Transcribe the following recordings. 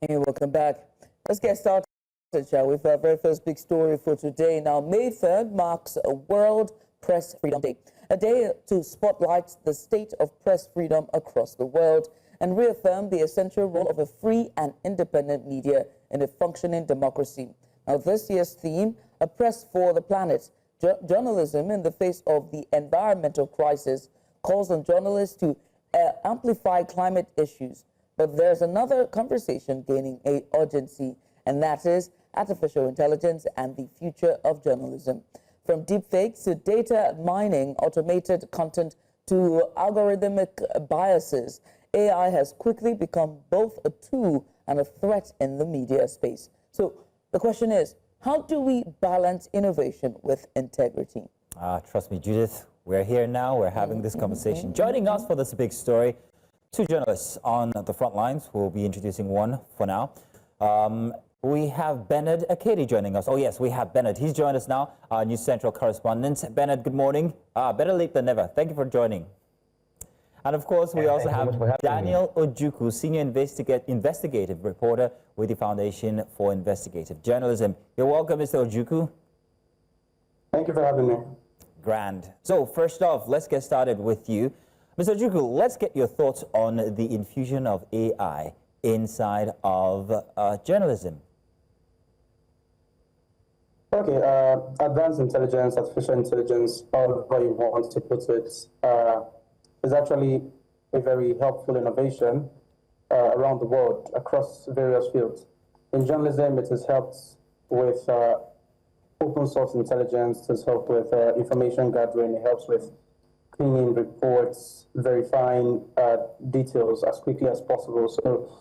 Hey, welcome back. Let's get started, shall we, with our very first big story for today. Now, May 3rd marks a World Press Freedom Day, a day to spotlight the state of press freedom across the world and reaffirm the essential role of a free and independent media in a functioning democracy. Now, this year's theme, A Press for the Planet, journalism in the face of the environmental crisis, calls on journalists to amplify climate issues. But there's another conversation gaining urgency, and that is artificial intelligence and the future of journalism. From deepfakes to data mining, automated content to algorithmic biases, AI has quickly become both a tool and a threat in the media space. So the question is, how do we balance innovation with integrity? Trust me, Judith, we're here now. We're having this conversation. Joining us for this big story, two journalists on the front lines. We'll be introducing one for now. We have Benard Akede joining us. Oh, yes, we have Benard. He's joined us now, our News Central correspondent. Benard, good morning. Better late than never. Thank you for joining. And, of course, we also have Daniel Ojukwu, Senior Investigative Reporter with the Foundation for Investigative Journalism. You're welcome, Mr. Ojukwu. Thank you for having me. Grand. So, first off, let's get started with you. Mr. Ojukwu, let's get your thoughts on the infusion of AI inside of journalism. Okay, advanced intelligence, artificial intelligence, however you want to put it, is actually a very helpful innovation around the world across various fields. In journalism, it has helped with open source intelligence, it has helped with information gathering, it helps with cleaning reports, verifying details as quickly as possible. So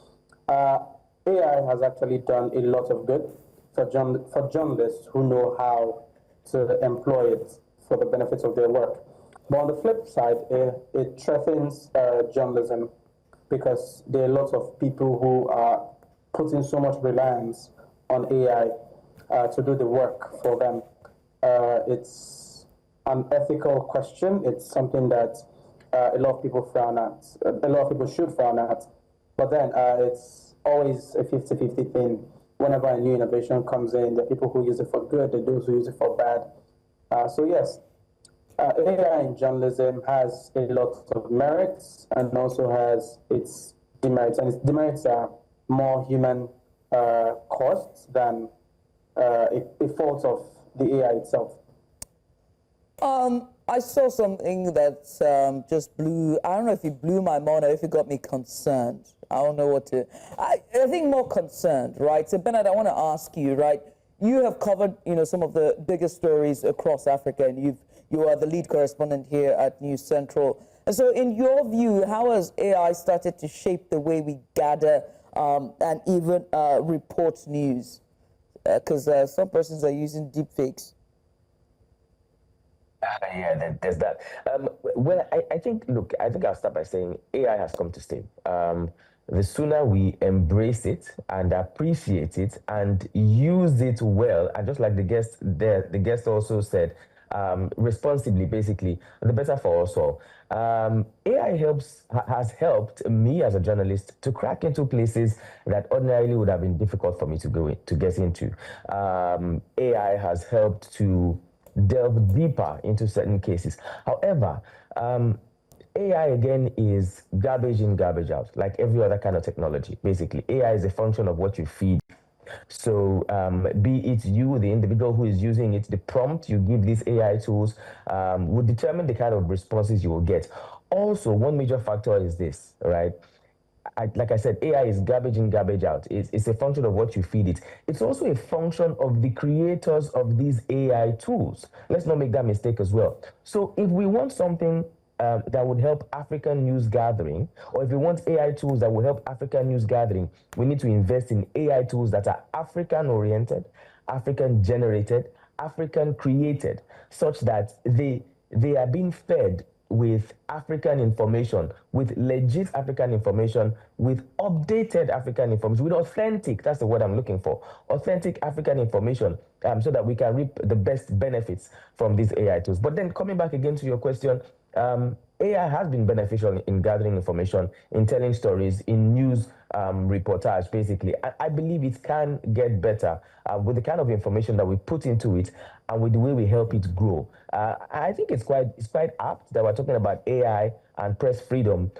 AI has actually done a lot of good for journalists who know how to employ it for the benefit of their work. But on the flip side, it threatens journalism because there are lots of people who are putting so much reliance on AI to do the work for them. It's an ethical question. It's something that a lot of people frown at. A lot of people should frown at. But then it's always a 50-50 thing. Whenever a new innovation comes in, there are people who use it for good and those who use it for bad. So yes, AI in journalism has a lot of merits and also has its demerits. And its demerits are more human costs than a fault of the AI itself. I saw something that just blew, I don't know if it blew my mind or if it got me concerned. I don't know what to, I think more concerned, right? So Benard, I want to ask you, right? You have covered, some of the biggest stories across Africa, and you are the lead correspondent here at News Central. And so in your view, how has AI started to shape the way we gather and even report news? Because some persons are using deepfakes. Yeah, there's that. Well, I think I'll start by saying AI has come to stay. The sooner we embrace it and appreciate it and use it well, and just like the guest also said, responsibly, basically, the better for us all. AI has helped me as a journalist to crack into places that ordinarily would have been difficult for me to get into. AI has helped to delve deeper into certain cases. However, AI again is garbage in, garbage out, like every other kind of technology. Basically, AI is a function of what you feed. So be it you, the individual who is using it, the prompt you give these AI tools would determine the kind of responses you will get. Also, one major factor is this, right? Like I said, AI is garbage in, garbage out. It's a function of what you feed it. It's also a function of the creators of these AI tools. Let's not make that mistake as well. So if we want something that would help African news gathering, or if we want AI tools that will help African news gathering, we need to invest in AI tools that are African-oriented, African-generated, African-created, such that they are being fed with African information, with legit African information, with updated African information, with authentic, that's the word I'm looking for, authentic African information, so that we can reap the best benefits from these AI tools. But then coming back again to your question, AI has been beneficial in gathering information, in telling stories, in news reportage, basically. I believe it can get better with the kind of information that we put into it and with the way we help it grow. I think it's quite apt that we're talking about AI and press freedom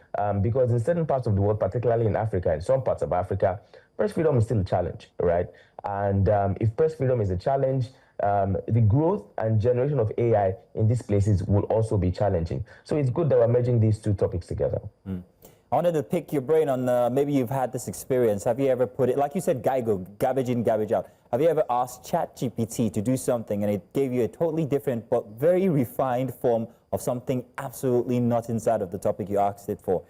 because in certain parts of the world, particularly in Africa, in some parts of Africa, press freedom is still a challenge, right? And if press freedom is a challenge, the growth and generation of AI in these places will also be challenging. So it's good that we're merging these two topics together. I wanted to pick your brain on maybe you've had this experience. Have you ever put it, like you said, GIGO, garbage in, garbage out. Have you ever asked ChatGPT to do something and it gave you a totally different but very refined form of something absolutely not inside of the topic you asked it for?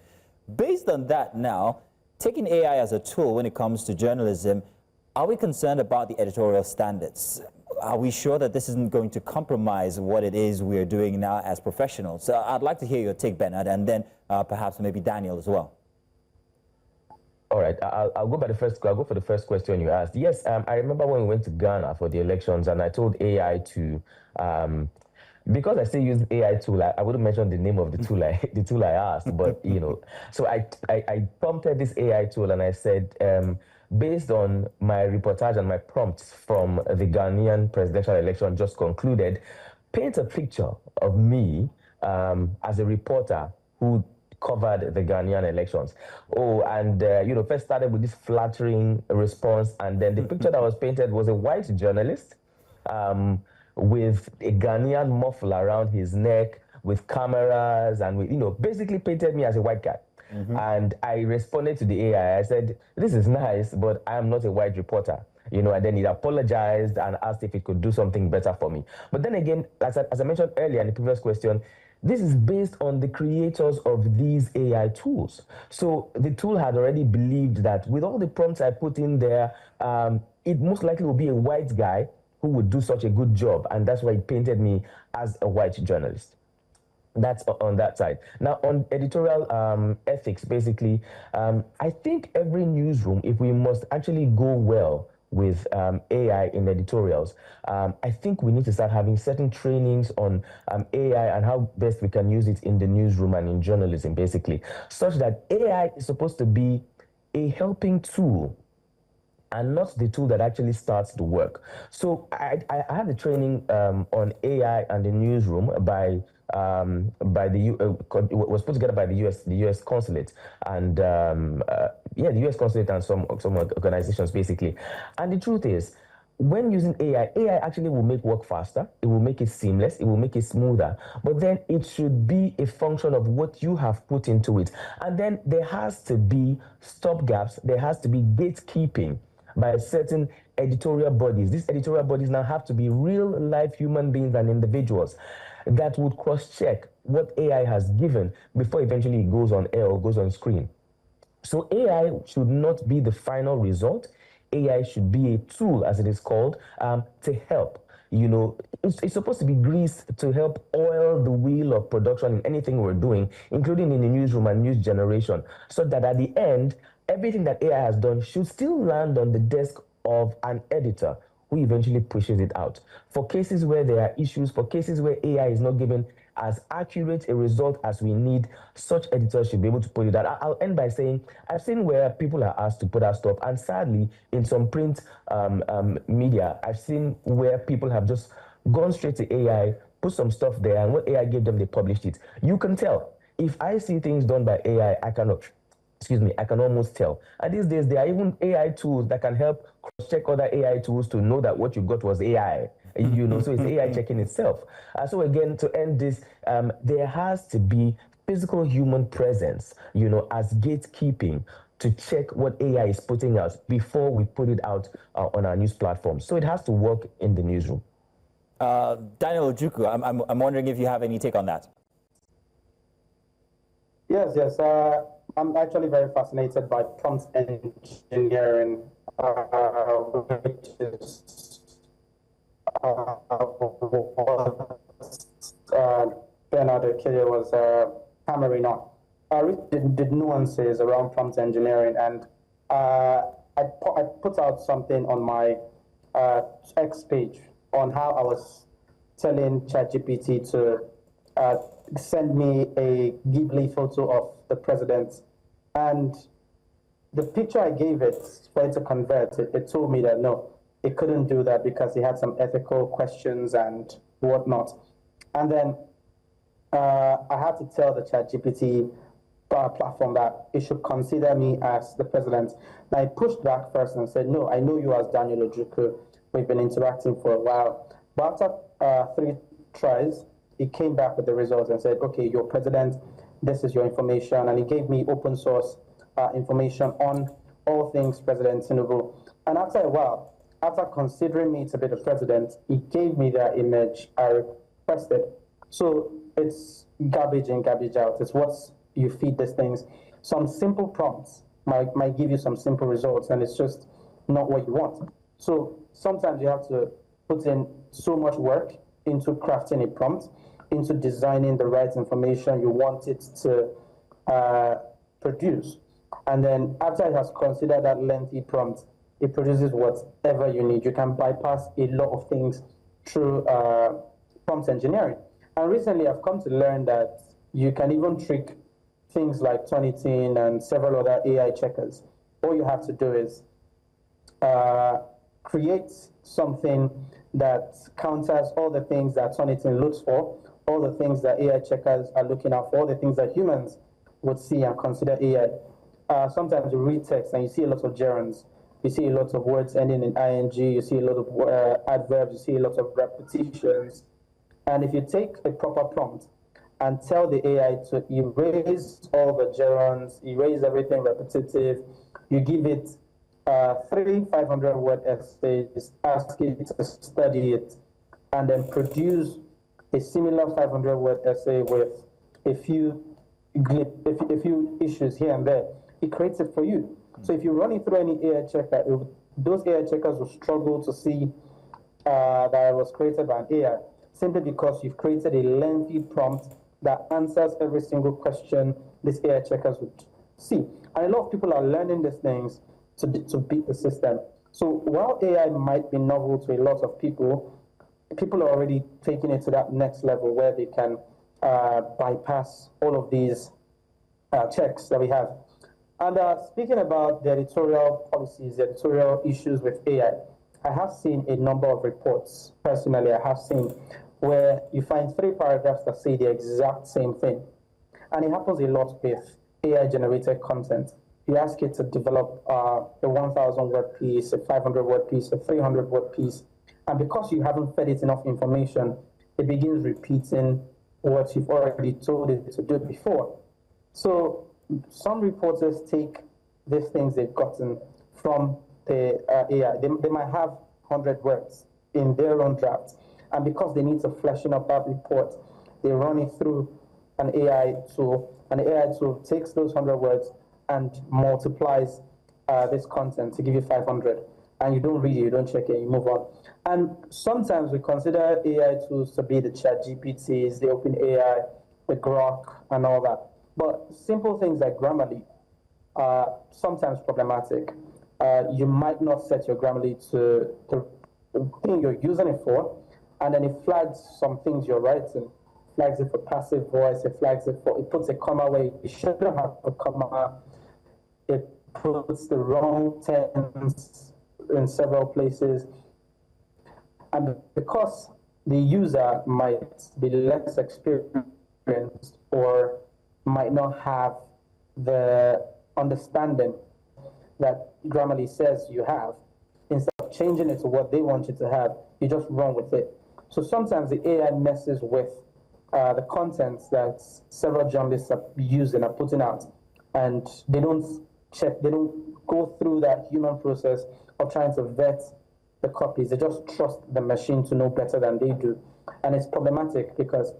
Based on that now, taking AI as a tool when it comes to journalism, are we concerned about the editorial standards? Are we sure that this isn't going to compromise what it is we're doing now as professionals? So I'd like to hear your take, Benard, and then perhaps maybe Daniel as well. All right, I'll go for the first question you asked. Yes, I remember when we went to Ghana for the elections, and I told AI to, because I still use AI tool, I wouldn't mention the name of the tool the tool I asked, but you know, so I prompted this AI tool and I said, based on my reportage and my prompts from the Ghanaian presidential election just concluded, paint a picture of me as a reporter who covered the Ghanaian elections. Oh, and you know, first started with this flattering response, and then the picture that was painted was a white journalist with a Ghanaian muffle around his neck, with cameras, and with, you know, basically painted me as a white guy. And I responded to the AI. I said, "This is nice, but I am not a white reporter." You know, and then it apologized and asked if it could do something better for me. But then again, as I mentioned earlier in the previous question, this is based on the creators of these AI tools. So the tool had already believed that with all the prompts I put in there, it most likely will be a white guy who would do such a good job. And that's why it painted me as a white journalist. That's on that side. Now, on editorial ethics, basically, I think every newsroom, if we must actually go well with AI in editorials, I think we need to start having certain trainings on AI and how best we can use it in the newsroom and in journalism, basically, such that AI is supposed to be a helping tool and not the tool that actually starts the work. So I had a training on AI and the newsroom by the was put together by the US consulate and yeah, the US consulate and some organizations, basically. And the truth is, when using AI actually will make work faster, it will make it seamless, it will make it smoother, but then it should be a function of what you have put into it. And then there has to be stopgaps, there has to be gatekeeping by certain editorial bodies. These editorial bodies now have to be real life human beings and individuals that would cross-check what AI has given before eventually it goes on air or goes on screen. So AI should not be the final result. AI should be a tool, as it is called, to help. You know, it's supposed to be grease to help oil the wheel of production in anything we're doing, including in the newsroom and news generation, so that at the end, everything that AI has done should still land on the desk of an editor who eventually pushes it out. For cases where there are issues, for cases where AI is not given as accurate a result as we need, such editors should be able to put it out. I'll end by saying, I've seen where people are asked to put out stuff, and sadly, in some print media, I've seen where people have just gone straight to AI, put some stuff there, and what AI gave them, they published it. You can tell. If I see things done by AI, I can almost tell. And these days, there are even AI tools that can help cross-check other AI tools to know that what you got was AI. You know, so it's AI checking itself. So again, to end this, there has to be physical human presence, you know, as gatekeeping to check what AI is putting out before we put it out on our news platforms. So it has to work in the newsroom. Daniel Ojukwu, I'm wondering if you have any take on that. Yes. I'm actually very fascinated by prompt engineering, which is Benard Akede was hammering on. I read the nuances around prompt engineering, and I put out something on my X page on how I was telling ChatGPT to send me a Ghibli photo of the president, and the picture I gave it for it to convert, it told me that no, it couldn't do that because it had some ethical questions and whatnot. And then I had to tell the ChatGPT platform that it should consider me as the president. And I pushed back first and said, no, I know you as Daniel Ojukwu. We've been interacting for a while. But after 3 tries, it came back with the results and said, okay, you're president, this is your information. And it gave me open source information on all things President Tinubu. And after a while, after considering me to be the president, it gave me that image I requested. So it's garbage in, garbage out. It's what you feed these things. Some simple prompts might give you some simple results, and it's just not what you want. So sometimes you have to put in so much work into crafting a prompt, into designing the right information you want it to produce. And then after it has considered that lengthy prompt, it produces whatever you need. You can bypass a lot of things through prompt engineering. And recently I've come to learn that you can even trick things like Turnitin and several other AI checkers. All you have to do is create something that counters all the things that Turnitin looks for, all the things that AI checkers are looking out for, all the things that humans would see and consider AI. Sometimes you read text and you see a lot of gerunds. You see a lot of words ending in ing, you see a lot of adverbs, you see a lot of repetitions. And if you take a proper prompt and tell the AI to erase all the gerunds, erase everything repetitive, you give it 3 500-word essays, ask it to study it, and then produce a similar 500-word essay with a few issues here and there. It creates it for you. So if you run it through any AI checker, those AI checkers will struggle to see that it was created by an AI, simply because you've created a lengthy prompt that answers every single question these AI checkers would see. And a lot of people are learning these things to beat the system. So while AI might be novel to a lot of people, people are already taking it to that next level where they can bypass all of these checks that we have. And speaking about the editorial policies, the editorial issues with AI, I have seen a number of reports, personally, I have seen, where you find 3 paragraphs that say the exact same thing. And it happens a lot with AI-generated content. You ask it to develop a 1,000-word piece, a 500-word piece, a 300-word piece, and because you haven't fed it enough information, it begins repeating what you've already told it to do before. So some reporters take these things they've gotten from the AI. They might have 100 words in their own draft, and because they need to freshen up that report, they run it through an AI tool, and the AI tool takes those 100 words and multiplies this content to give you 500. And you don't read it, you don't check it, you move on. And sometimes we consider AI tools to be the ChatGPTs, the OpenAI, the Grok, and all that. But simple things like Grammarly are sometimes problematic. You might not set your Grammarly to the thing you're using it for, and then it flags some things you're writing. Flags it for passive voice, it puts a comma where it shouldn't have a comma, it puts the wrong tense in several places. And because the user might be less experienced or might not have the understanding that Grammarly says you have, instead of changing it to what they want you to have, you just run with it. So sometimes the AI messes with the contents that several journalists are using, are putting out, and they don't go through that human process of trying to vet the copies. They just trust the machine to know better than they do. And it's problematic because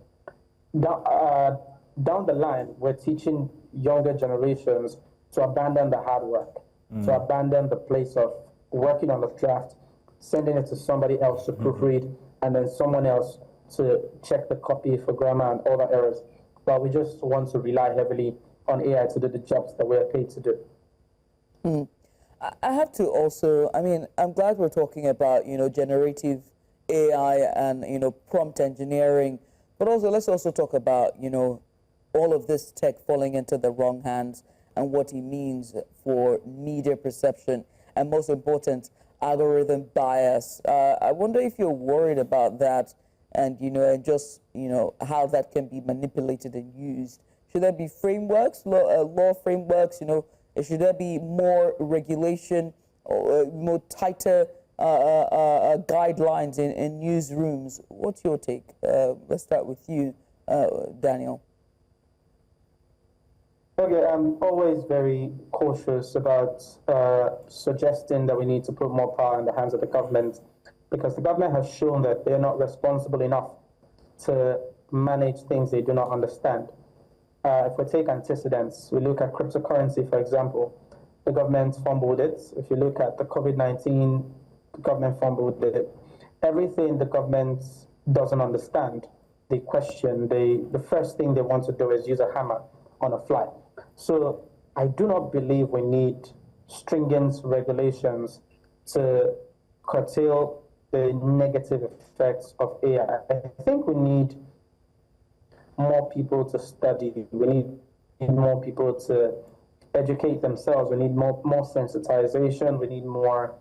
down the line, we're teaching younger generations to abandon the hard work, to abandon the place of working on the draft, sending it to somebody else to proofread, and then someone else to check the copy for grammar and all the errors. But we just want to rely heavily on AI to do the jobs that we're paid to do. I have to also, I'm glad we're talking about, generative AI and, prompt engineering, But also, let's also talk about, you know, all of this tech falling into the wrong hands and what it means for media perception and, most important, algorithm bias. I wonder if you're worried about that and, you know, and just, you know, how that can be manipulated and used. Should there be frameworks, law frameworks, you know, should there be more regulation or more tighter guidelines in newsrooms? What's your take? Let's start with you, Daniel. Okay, I'm always very cautious about suggesting that we need to put more power in the hands of the government, because the government has shown that they're not responsible enough to manage things they do not understand. If we take antecedents, we look at cryptocurrency, for example, the government fumbled it. If you look at the COVID-19, the government fumbled it. Everything the government doesn't understand, they question. The first thing they want to do is use a hammer on a fly. So I do not believe we need stringent regulations to curtail the negative effects of AI. I think we need more people to study. We need more people to educate themselves. We need more sensitization. We need more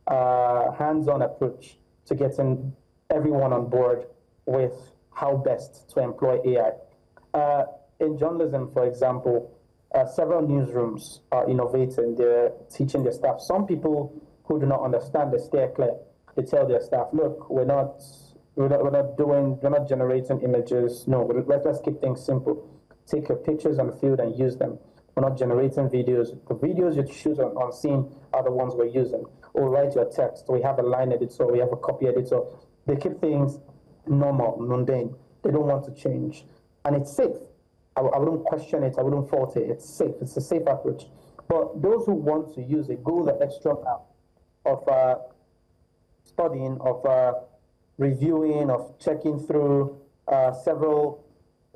hands-on approach to getting everyone on board with how best to employ AI. In journalism, for example, several newsrooms are innovating. They're teaching their staff. Some people who do not understand, they steer clear. They tell their staff, look, we're not generating images. No, let's keep things simple. Take your pictures on the field and use them. We're not generating videos. The videos you shoot on scene are the ones we're using. Or write your text. We have a line editor. We have a copy editor. They keep things normal, mundane. They don't want to change. And it's safe. I wouldn't question it. I wouldn't fault it. It's safe. It's a safe approach. But those who want to use it go the extra mile of studying, of reviewing, of checking through several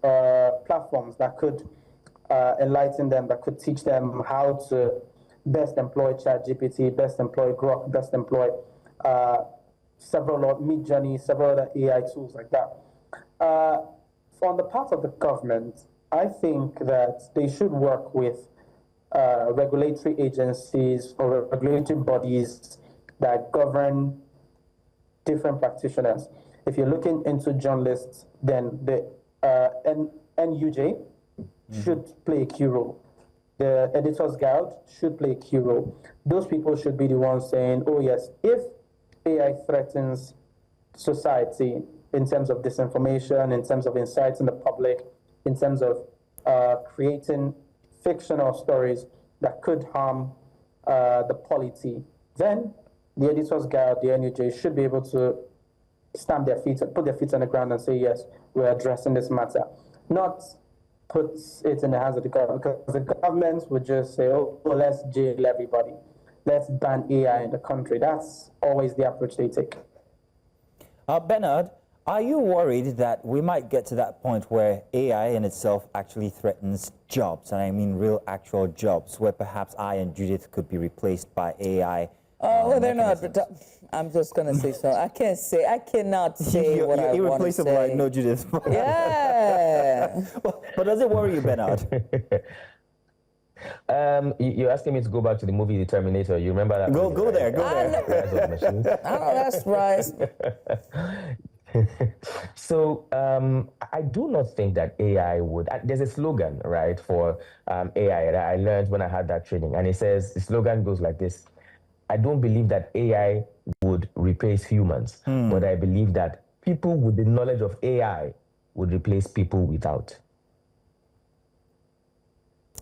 platforms that could enlighten them, that could teach them how to best employ ChatGPT, best employ Grok, best employ several Midjourney, several other AI tools like that. On the part of the government, I think that they should work with regulatory agencies or regulatory bodies that govern different practitioners. If you're looking into journalists, then the NUJ should play a key role. The Editors Guild should play a key role. Those people should be the ones saying, oh yes, if AI threatens society in terms of disinformation, in terms of inciting the public, in terms of creating fictional stories that could harm the polity, then the Editors Guild, the NUJ, should be able to stamp their feet, put their feet on the ground and say, yes, we're addressing this matter. Not put it in the hands of the government, because the government would just say, oh, let's jail everybody. Let's ban AI in the country. That's always the approach they take. Benard, are you worried that we might get to that point where AI in itself actually threatens jobs? And I mean real actual jobs, where perhaps I and Judith could be replaced by AI? Well, they're not. I'm just going to say so. I cannot say you're what I want to say. Irreplaceable, I know, Judith. Yeah. But does it worry you, Benard? You're asking me to go back to the movie The Terminator. You remember that? Go movie, there, right? go there. Rise of the Machines. Oh, that's right. So I do not think that AI would. There's a slogan, right, for AI that I learned when I had that training, and it says, the slogan goes like this: I don't believe that AI would replace humans, but I believe that people with the knowledge of AI would replace people without.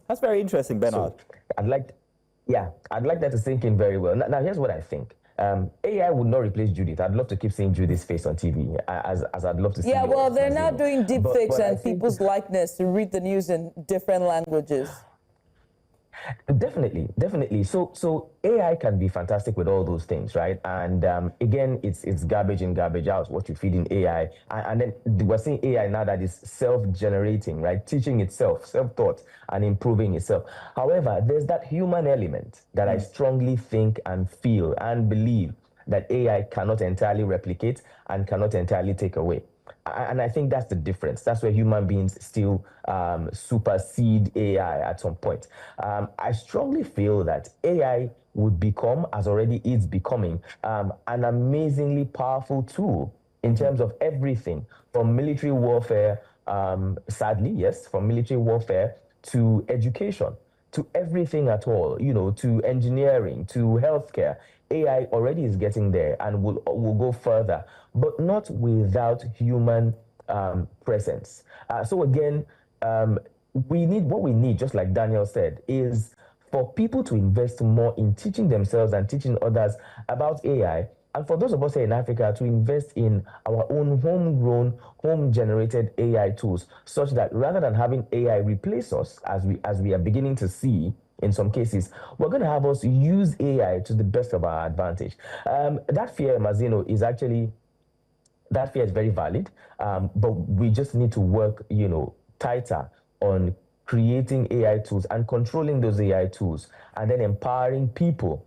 That's very interesting, Benard. So I'd like that to sink in very well. Now here's what I think. AI would not replace Judith. I'd love to keep seeing Judith's face on TV, as I'd love to see. Yeah, yours, well, they're now you know. doing deepfakes But and people's likeness to read the news in different languages. Definitely. So AI can be fantastic with all those things, right? And again, it's garbage in, garbage out, what you feed in AI. And then we're seeing AI now that is self-generating, right? Teaching itself, self-taught, and improving itself. However, there's that human element that I strongly think and feel and believe that AI cannot entirely replicate and cannot entirely take away. And I think that's the difference. That's where human beings still supersede AI at some point. I strongly feel that AI would become, as already is becoming, an amazingly powerful tool in terms of everything from military warfare, sadly, yes, from military warfare to education, to everything at all, you know, to engineering, to healthcare. AI already is getting there and will go further, but not without human presence. So again, what we need, just like Daniel said, is for people to invest more in teaching themselves and teaching others about AI, and for those of us here in Africa to invest in our own homegrown, home-generated AI tools, such that rather than having AI replace us, as we are beginning to see in some cases, we're going to have us use AI to the best of our advantage. That fear, Mazino, is actually, that fear is very valid, but we just need to work, you know, tighter on creating AI tools and controlling those AI tools, and then empowering people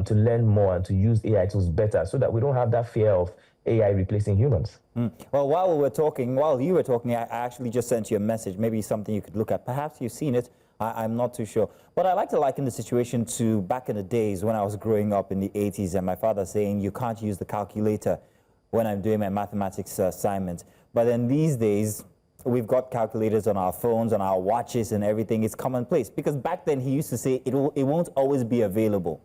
to learn more and to use AI tools better, so that we don't have that fear of AI replacing humans. Well, while you were talking, I actually just sent you a message, maybe something you could look at. Perhaps you've seen it. I'm not too sure. But I like to liken the situation to back in the days when I was growing up in the 80s and my father saying, you can't use the calculator when I'm doing my mathematics assignment. But then these days, we've got calculators on our phones, on our watches and everything. It's commonplace. Because back then he used to say it won't always be available.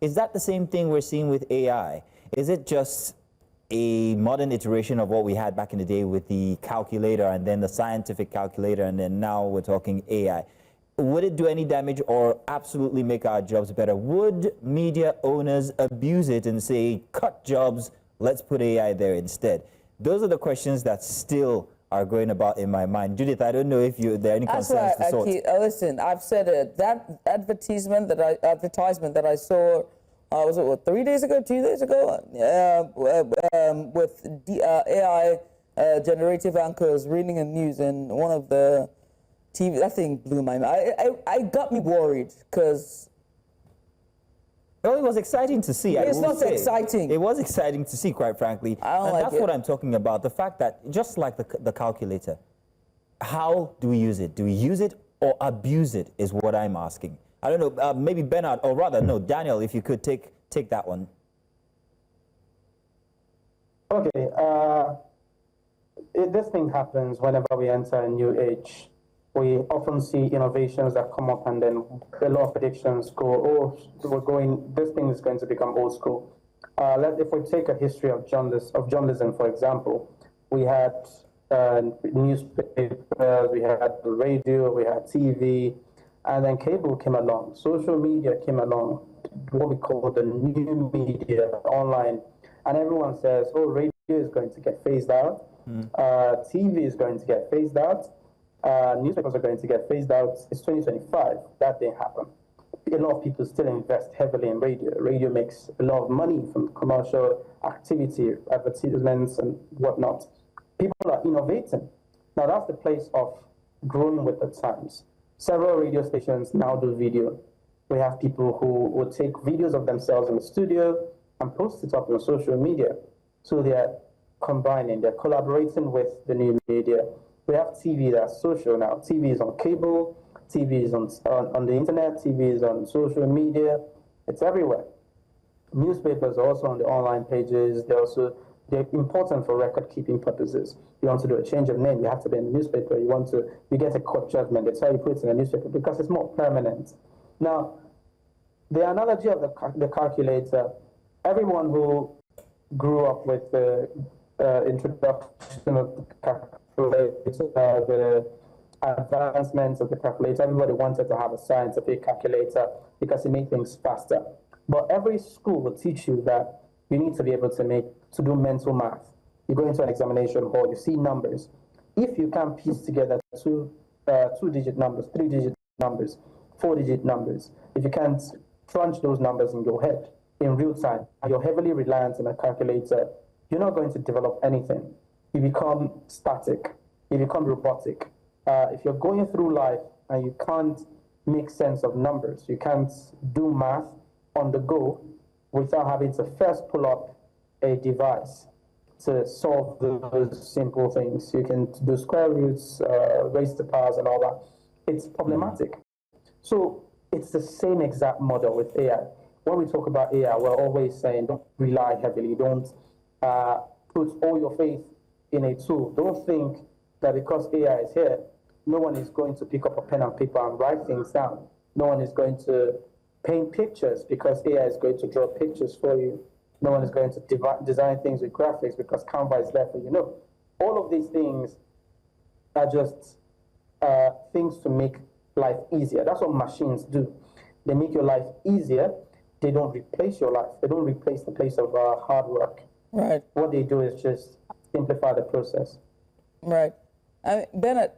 Is that the same thing we're seeing with AI? Is it just a modern iteration of what we had back in the day with the calculator and then the scientific calculator, and then now we're talking AI? Would it do any damage or absolutely make our jobs better? Would media owners abuse it and say, cut jobs, let's put AI there instead? Those are the questions that still are going about in my mind. Judith, I don't know if there are any concerns to sort. Listen, I've said it. That advertisement that I saw, was it what, 3 days ago, 2 days ago, with AI generative anchors reading a news in one of the TV, that thing blew my mind. I got me worried because. Well, it was exciting to see. It's not exciting. It was exciting to see, quite frankly. And that's what I'm talking about. The fact that, just like the calculator, how do we use it? Do we use it or abuse it is what I'm asking. I don't know, maybe Benard, or rather, no, Daniel, if you could take that one. Okay. This thing happens whenever we enter a new age. We often see innovations that come up, and then a lot of predictions go, this thing is going to become old school. If we take a history of journalism, for example, we had newspapers, we had radio, we had TV, and then cable came along, social media came along, what we call the new media, online, and everyone says, oh, radio is going to get phased out, TV is going to get phased out, newspapers are going to get phased out. It's 2025. That didn't happen. A lot of people still invest heavily in radio. Radio makes a lot of money from commercial activity, advertisements, and whatnot. People are innovating. Now, that's the place of growing with the times. Several radio stations now do video. We have people who will take videos of themselves in the studio and post it up on social media. So they're combining, they're collaborating with the new media. We have TV that's social now. TV is on cable, TV is on the internet, TV is on social media. It's everywhere. Newspapers are also on the online pages. They're important for record-keeping purposes. You want to do a change of name, you have to be in the newspaper. You get a court judgment, that's how you put it in the newspaper because it's more permanent. Now, the analogy of the calculator, everyone who grew up with the introduction of the calculator, the advancements of the calculator, everybody wanted to have a scientific calculator because it made things faster. But every school will teach you that you need to be able to do mental math. You go into an examination hall, you see numbers. If you can piece together two-digit numbers, three-digit numbers, four-digit numbers, if you can't crunch those numbers in your head in real time, and you're heavily reliant on a calculator, you're not going to develop anything. You become static, you become robotic. If you're going through life and you can't make sense of numbers, you can't do math on the go without having to first pull up a device to solve those simple things. You can do square roots, raise the powers and all that. It's problematic. So it's the same exact model with AI. When we talk about AI, we're always saying don't rely heavily, don't put all your faith in a tool. Don't think that because AI is here, no one is going to pick up a pen and paper and write things down. No one is going to paint pictures because AI is going to draw pictures for you. No one is going to design things with graphics because Canva is there for you. No, all of these things are just things to make life easier. That's what machines do. They make your life easier. They don't replace your life. They don't replace the place of hard work. Right. What they do is just simplify the process. Right. Benard,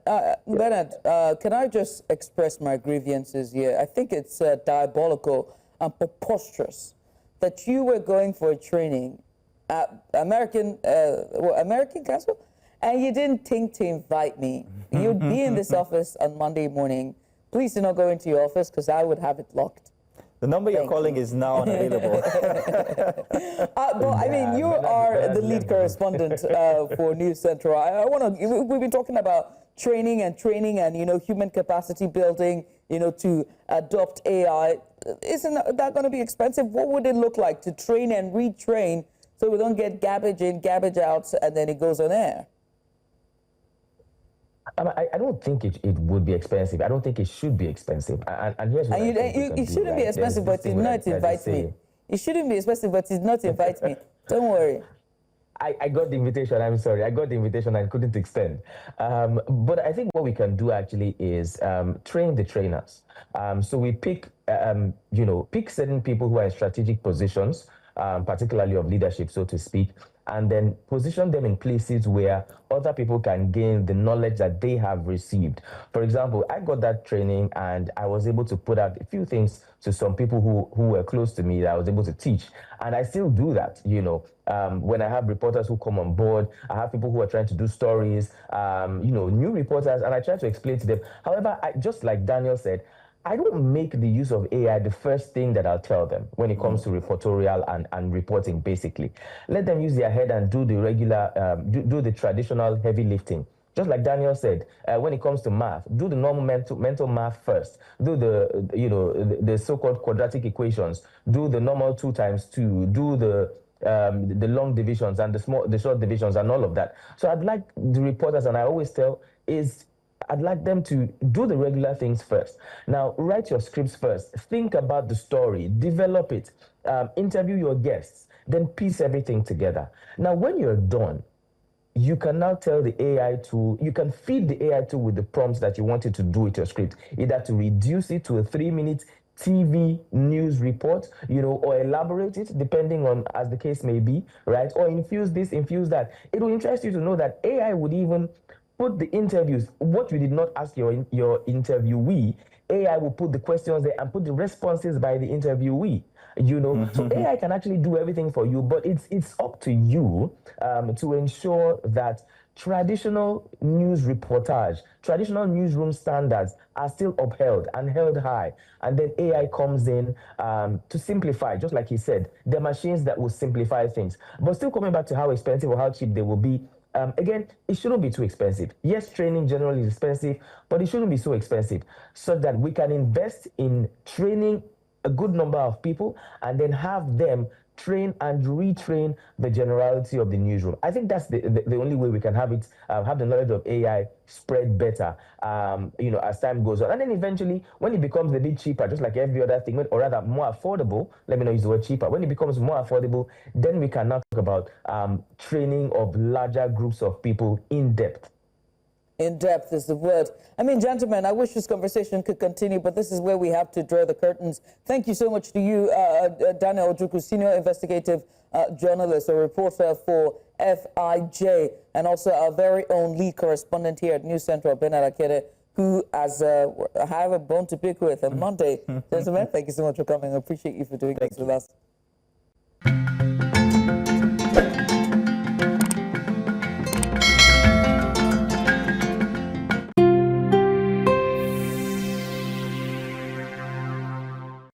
can I just express my grievances here? I think it's diabolical and preposterous that you were going for a training at American Council, and you didn't think to invite me. You'd be in this office on Monday morning. Please do not go into your office because I would have it locked. The number you're calling is now unavailable. Well, I mean, you are the lead correspondent for News Central. We've been talking about training and human capacity building, to adopt AI. Isn't that going to be expensive? What would it look like to train and retrain so we don't get garbage in, garbage out, and then it goes on air? I don't think it would be expensive. I don't think it should be expensive. And here's what it shouldn't be expensive, but it's not invite me. It shouldn't be expensive, but it's not invite me. Don't worry. I got the invitation. I'm sorry. I got the invitation and couldn't extend. But I think what we can do actually is train the trainers. So we pick certain people who are in strategic positions, particularly of leadership, so to speak, and then position them in places where other people can gain the knowledge that they have received. For example, I got that training and I was able to put out a few things to some people who were close to me that I was able to teach. And I still do that, when I have reporters who come on board, I have people who are trying to do stories, new reporters, and I try to explain to them. However, just like Daniel said, I don't make the use of AI the first thing that I'll tell them when it comes to reportorial and reporting, basically. Let them use their head and do the regular, do the traditional heavy lifting. Just like Daniel said, when it comes to math, do the normal mental math first. Do the so-called quadratic equations. Do the normal 2 times 2. Do the long divisions and the short divisions and all of that. So I'd like the reporters, and I always tell, I'd like them to do the regular things first. Now, write your scripts first. Think about the story. Develop it. Interview your guests. Then piece everything together. Now, when you're done, you can now tell the AI tool, you can feed the AI tool with the prompts that you want it to do with your script, either to reduce it to a 3-minute TV news report, or elaborate it, depending on as the case may be, right? Or infuse this, infuse that. It will interest you to know that AI would even put the interviews, what you did not ask your interviewee, AI will put the questions there and put the responses by the interviewee. So AI can actually do everything for you, but it's up to you to ensure that traditional news reportage, traditional newsroom standards are still upheld and held high. And then AI comes in to simplify, just like he said, the machines that will simplify things. But still coming back to how expensive or how cheap they will be, again, it shouldn't be too expensive. Yes, training generally is expensive, but it shouldn't be so expensive so that we can invest in training a good number of people and then have them train and retrain the generality of the newsroom. I think that's the only way we can have it, have the knowledge of AI spread better, as time goes on. And then eventually, when it becomes a bit cheaper, just like every other thing, or rather more affordable, let me not use the word cheaper, when it becomes more affordable, then we can now talk about training of larger groups of people in depth. In depth is the word. I mean, gentlemen, I wish this conversation could continue, but this is where we have to draw the curtains. Thank you so much to you, Daniel Ojukwu, senior investigative journalist or reporter for FIJ, and also our very own lead correspondent here at News Central, Benard Akede, who I have a bone to pick with on Monday. Gentlemen, thank you so much for coming. I appreciate you for doing this with us.